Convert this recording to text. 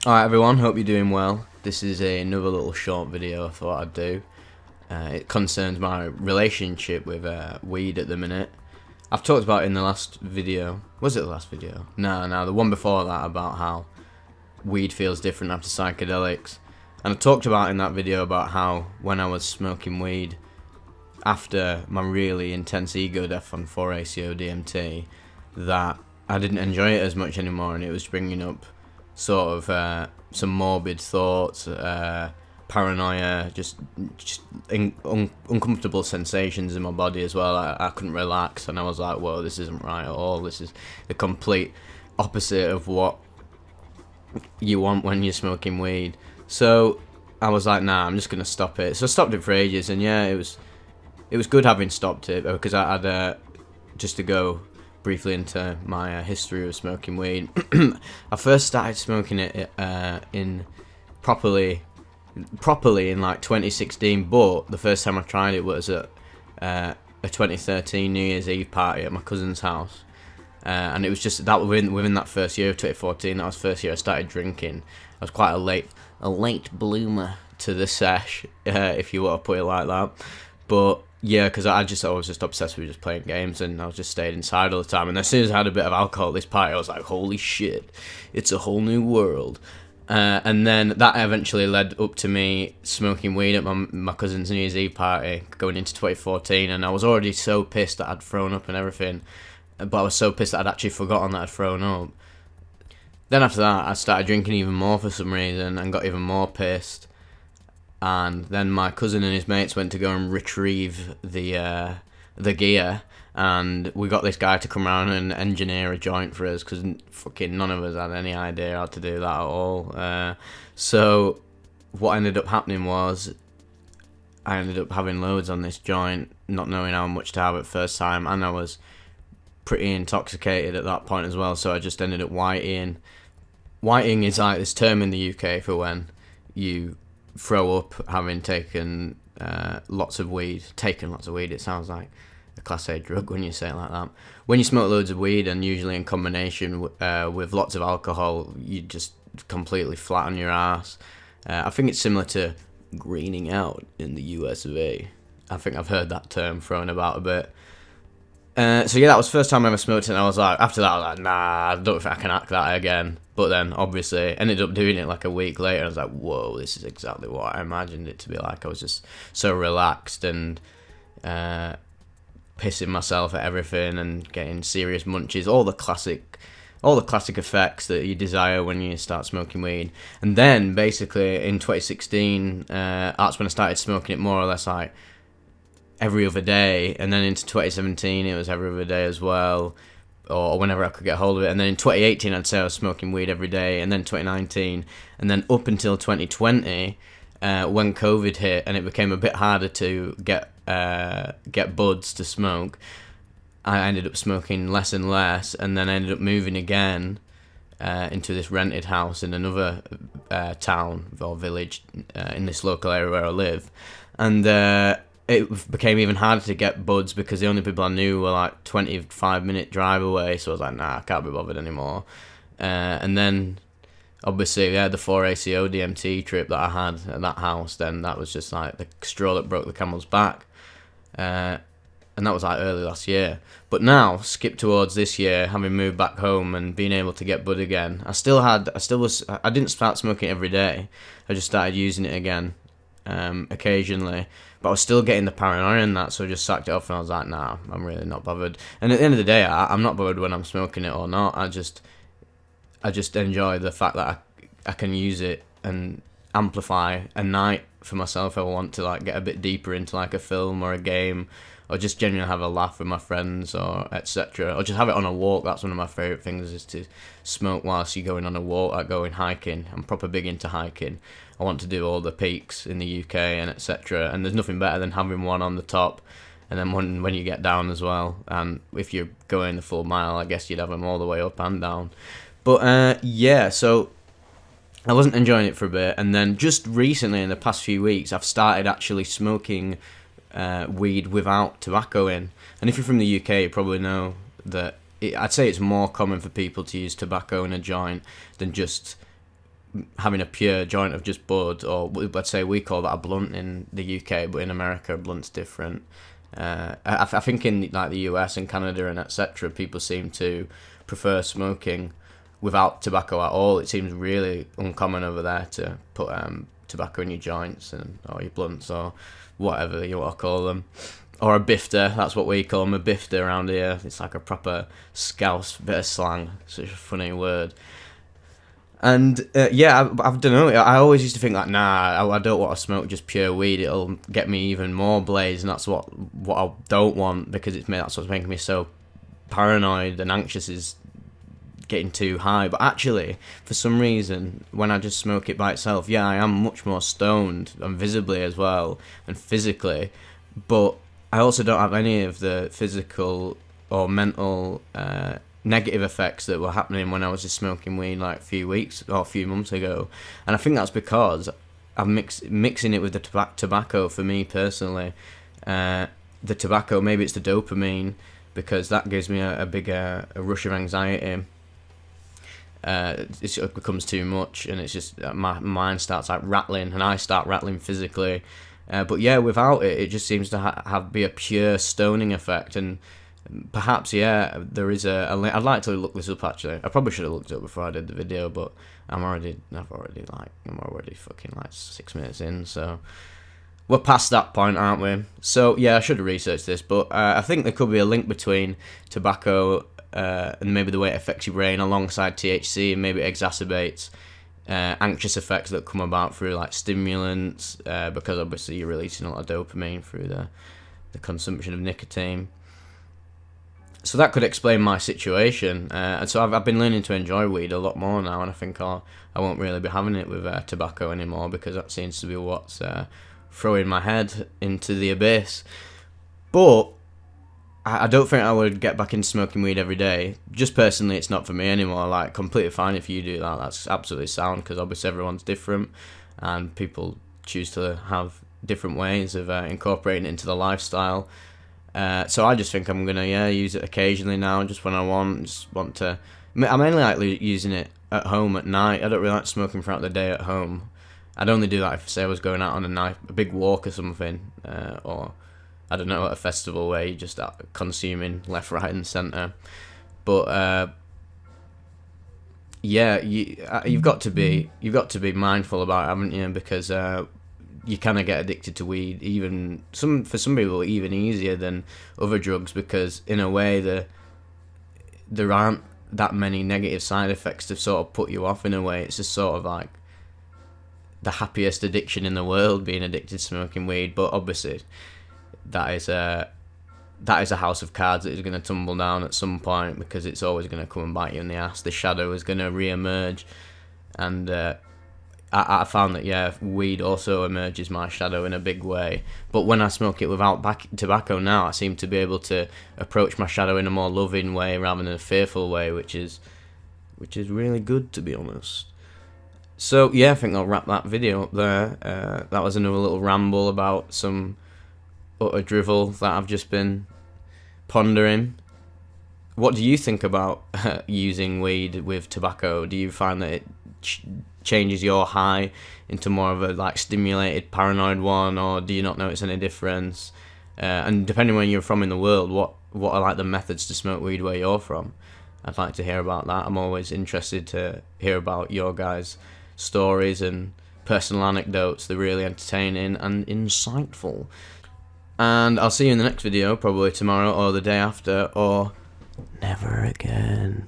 Alright everyone, hope you're doing well. This is another little short video I thought I'd do. It concerns my relationship with weed at the minute. I've talked about it in the last video. Was it the last video? No, the one before that, about how weed feels different after psychedelics. And I talked about in that video about how when I was smoking weed after my really intense ego death on 4-ACO DMT, that I didn't enjoy it as much anymore, and it was bringing up sort of some morbid thoughts, paranoia, just uncomfortable sensations in my body as well. I couldn't relax, and I was like, whoa, this isn't right at all. This is the complete opposite of what you want when you're smoking weed. So I was like, nah, I'm just gonna stop it. So I stopped it for ages, and yeah, it was good having stopped it, because I had just to go briefly into my history of smoking weed. I first started smoking it in properly in like 2016, but the first time I tried it was at a 2013 New Year's Eve party at my cousin's house, and it was just that within that first year of 2014, that was the first year I started drinking. I was quite a late bloomer to the sesh, if you want to put it like that. But yeah, because I was just obsessed with just playing games, and I was just staying inside all the time. And as soon as I had a bit of alcohol at this party, I was like, holy shit, it's a whole new world. And then that eventually led up to me smoking weed at my cousin's New Year's Eve party going into 2014, and I was already so pissed that I'd thrown up and everything, but I was so pissed that I'd actually forgotten that I'd thrown up. Then after that, I started drinking even more for some reason and got even more pissed. And then my cousin and his mates went to go and retrieve the gear, and we got this guy to come around and engineer a joint for us, because fucking none of us had any idea how to do that at all. So what ended up happening was I ended up having loads on this joint, not knowing how much to have at first time, and I was pretty intoxicated at that point as well, so I just ended up whiting. Whiting is like this term in the UK for when you throw up having taken lots of weed. It sounds like a class A drug when you say it like that. When you smoke loads of weed, and usually in combination with lots of alcohol, you just completely flat on your ass. I think it's similar to greening out in the US of A. I think I've heard that term thrown about a bit. So yeah, that was the first time I ever smoked it, and I was like, after that, I was like, nah, I don't think I can act that again. But then, obviously, ended up doing it like a week later, and I was like, whoa, this is exactly what I imagined it to be like. I was just so relaxed and pissing myself at everything and getting serious munchies, all the classic effects that you desire when you start smoking weed. And then, basically, in 2016, that's when I started smoking it more or less like every other day, and then into 2017 it was every other day as well, or whenever I could get hold of it. And then in 2018 I'd say I was smoking weed every day, and then 2019, and then up until 2020, when COVID hit and it became a bit harder to get buds to smoke, I ended up smoking less and less, and then I ended up moving again into this rented house in another town or village in this local area where I live, and it became even harder to get buds because the only people I knew were like 25-minute drive away. So I was like, nah, I can't be bothered anymore. And then obviously, yeah, the 4-ACO DMT trip that I had at that house, then that was just like the straw that broke the camel's back. And that was like early last year. But now, skip towards this year, having moved back home and being able to get bud again, I didn't start smoking every day. I just started using it again occasionally, but I was still getting the paranoia and that, so I just sacked it off, and I was like, nah, I'm really not bothered. And at the end of the day, I'm not bothered when I'm smoking it or not. I just enjoy the fact that I can use it and amplify a night for myself if I want to, like, get a bit deeper into like a film or a game, or just genuinely have a laugh with my friends, or etc., or just have it on a walk. That's one of my favourite things, is to smoke whilst you're going on a walk, like going hiking. I'm proper big into hiking. I want to do all the peaks in the UK and etc., and there's nothing better than having one on the top, and then one when you get down as well. And if you're going the full mile, I guess you'd have them all the way up and down. But yeah, so I wasn't enjoying it for a bit, and then just recently, in the past few weeks, I've started actually smoking weed without tobacco in. And if you're from the UK, you probably know that I'd say it's more common for people to use tobacco in a joint than just having a pure joint of just bud, or let's say we call that a blunt in the UK, but in America a blunt's different. I think in like the US and Canada and etc., people seem to prefer smoking without tobacco at all. It seems really uncommon over there to put tobacco in your joints or your blunts or whatever you want to call them. Or a bifter, that's what we call them, a bifter around here. It's like a proper Scouse bit of slang, such a funny word. And yeah, I don't know. I always used to think like, nah, I don't want to smoke just pure weed. It'll get me even more blazed, and that's what I don't want, because that's what's making me so paranoid and anxious, is getting too high. But actually, for some reason, when I just smoke it by itself, yeah, I am much more stoned, and visibly as well, and physically. But I also don't have any of the physical or mental negative effects that were happening when I was just smoking weed like a few weeks or a few months ago. And I think that's because I'm mixing it with the tobacco. For me personally, the tobacco, maybe it's the dopamine, because that gives me a bigger rush of anxiety. It becomes too much, and it's just my mind starts like rattling, and I start rattling physically. But yeah, without it, it just seems to be a pure stoning effect. And perhaps, yeah, there is a link. I'd like to look this up, actually. I probably should have looked it up before I did the video, but I'm already fucking like 6 minutes in, so we're past that point, aren't we? So yeah, I should have researched this, but I think there could be a link between tobacco and maybe the way it affects your brain alongside THC, and maybe it exacerbates anxious effects that come about through like stimulants, because obviously you're releasing a lot of dopamine through the consumption of nicotine. So that could explain my situation, and so I've been learning to enjoy weed a lot more now, and I think I won't really be having it with tobacco anymore, because that seems to be what's throwing my head into the abyss. But I don't think I would get back into smoking weed every day. Just personally, it's not for me anymore. Like, completely fine if you do that. That's absolutely sound, because obviously everyone's different, and people choose to have different ways of incorporating it into the lifestyle. So I just think I'm gonna use it occasionally now, just when I want. I mainly like using it at home at night. I don't really like smoking throughout the day at home. I'd only do that if, say, I was going out on a big walk or something, or I don't know, at a festival where you just start consuming left, right, and centre. But yeah, you've got to be mindful about it, haven't you? Because you kind of get addicted to weed, for some people even easier than other drugs, because in a way there aren't that many negative side effects to sort of put you off. In a way, it's just sort of like the happiest addiction in the world, being addicted to smoking weed. But obviously that is a house of cards that is going to tumble down at some point, because it's always going to come and bite you in the ass. The shadow is going to re-emerge, and I found that, weed also emerges my shadow in a big way. But when I smoke it without tobacco now, I seem to be able to approach my shadow in a more loving way rather than a fearful way, which is really good, to be honest. So yeah, I think I'll wrap that video up there. That was another little ramble about some utter drivel that I've just been pondering. What do you think about using weed with tobacco? Do you find that it changes your high into more of a like stimulated paranoid one, or do you not notice any difference? And depending where you're from in the world, what are like the methods to smoke weed where you're from? I'd like to hear about that. I'm always interested to hear about your guys' stories and personal anecdotes. They're really entertaining and insightful. And I'll see you in the next video, probably tomorrow or the day after, or never again.